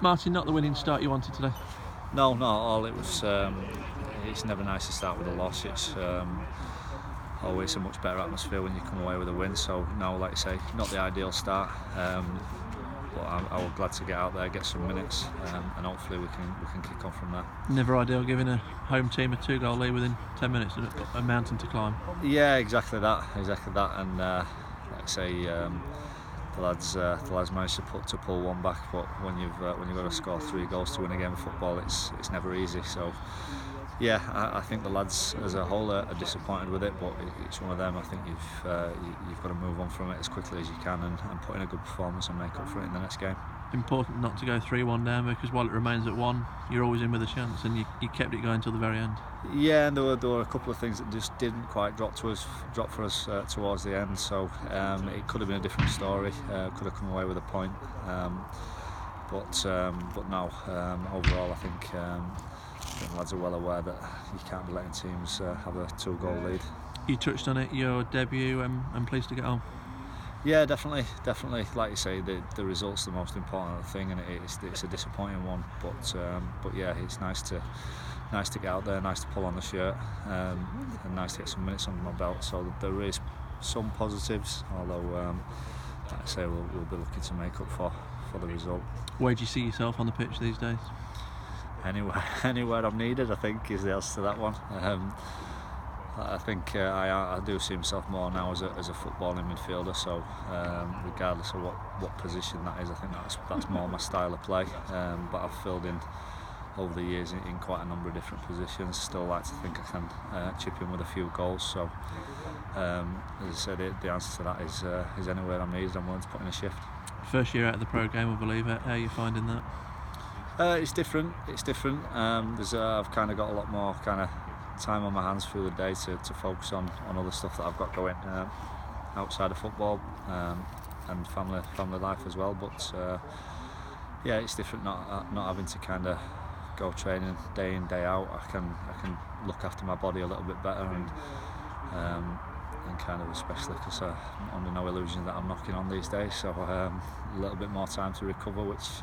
Martyn, not the winning start you wanted today? No, not at all. It was. It's never nice to start with a loss. It's always a much better atmosphere when you come away with a win. So no, like I say, not the ideal start. But I was glad to get out there, get some minutes, and hopefully we can kick on from there. Never ideal giving a home team a 2-goal lead within 10 minutes, a mountain to climb. Yeah, exactly that, and like I say, the lads managed to pull one back. But when you've got to score 3 goals to win a game of football, it's never easy. So yeah, I think the lads as a whole are disappointed with it, but it's one of them. I think you've got to move on from it as quickly as you can and put in a good performance and make up for it in the next game. Important not to go 3-1 down, because while it remains at 1, you're always in with a chance, and you kept it going till the very end. Yeah, and there were a couple of things that just didn't quite drop for us towards the end. So it could have been a different story. Could have come away with a point, but no. Overall, I think the lads are well aware that you can't be letting teams have a 2-goal lead. You touched on it, your debut, and pleased to get home. Yeah, definitely. Like you say, the result's the most important thing, and it's a disappointing one. But yeah, it's nice to get out there, nice to pull on the shirt, and nice to get some minutes under my belt. So there is some positives, although like I say, we'll be looking to make up for the result. Where do you see yourself on the pitch these days? Anywhere I'm needed, I think, is the answer to that one. I think I do see myself more now as a footballing midfielder. So regardless of what position that is, I think that's more my style of play. But I've filled in over the years in quite a number of different positions. Still like to think I can chip in with a few goals. So as I said, the answer to that is anywhere I'm needed, I'm willing to put in a shift. First year out of the pro game, I believe. How are you finding that? It's different. I've kind of got a lot more kind of time on my hands through the day to focus on other stuff that I've got going outside of football and family life as well. But yeah, it's different not having to kind of go training day in day out. I can look after my body a little bit better and kind of, especially because I'm under no illusion that I'm knocking on these days. So a little bit more time to recover, which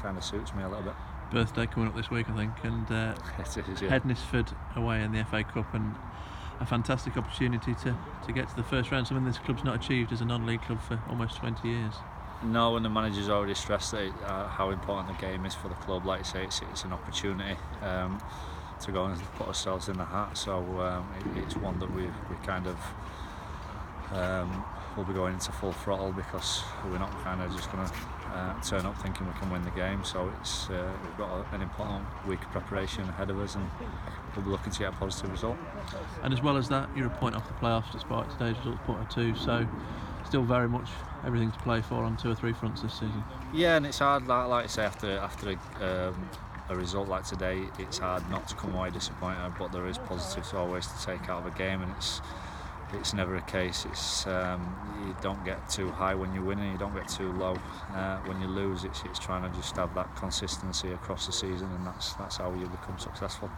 kind of suits me a little bit. Birthday coming up this week, I think, and it is, yeah. Hednesford away in the FA Cup, and a fantastic opportunity to get to the first round, something this club's not achieved as a non-league club for almost 20 years. No, and the manager's already stressed that how important the game is for the club. Like you say, it's an opportunity to go and put ourselves in the hat. So it's one that we kind of we'll be going into full throttle, because we're not kind of just going to turn up thinking we can win the game. So it's we've got an important week of preparation ahead of us, and we'll be looking to get a positive result. And as well as that, you're a point off the playoffs despite today's result, point or two. So still very much everything to play for on 2 or 3 fronts this season. Yeah, and it's hard, like I say, after a result like today, it's hard not to come away disappointed. But there is positives always to take out of a game, and it's never a case. It's you don't get too high when you win, and you don't get too low when you lose. It's trying to just have that consistency across the season, and that's how you become successful.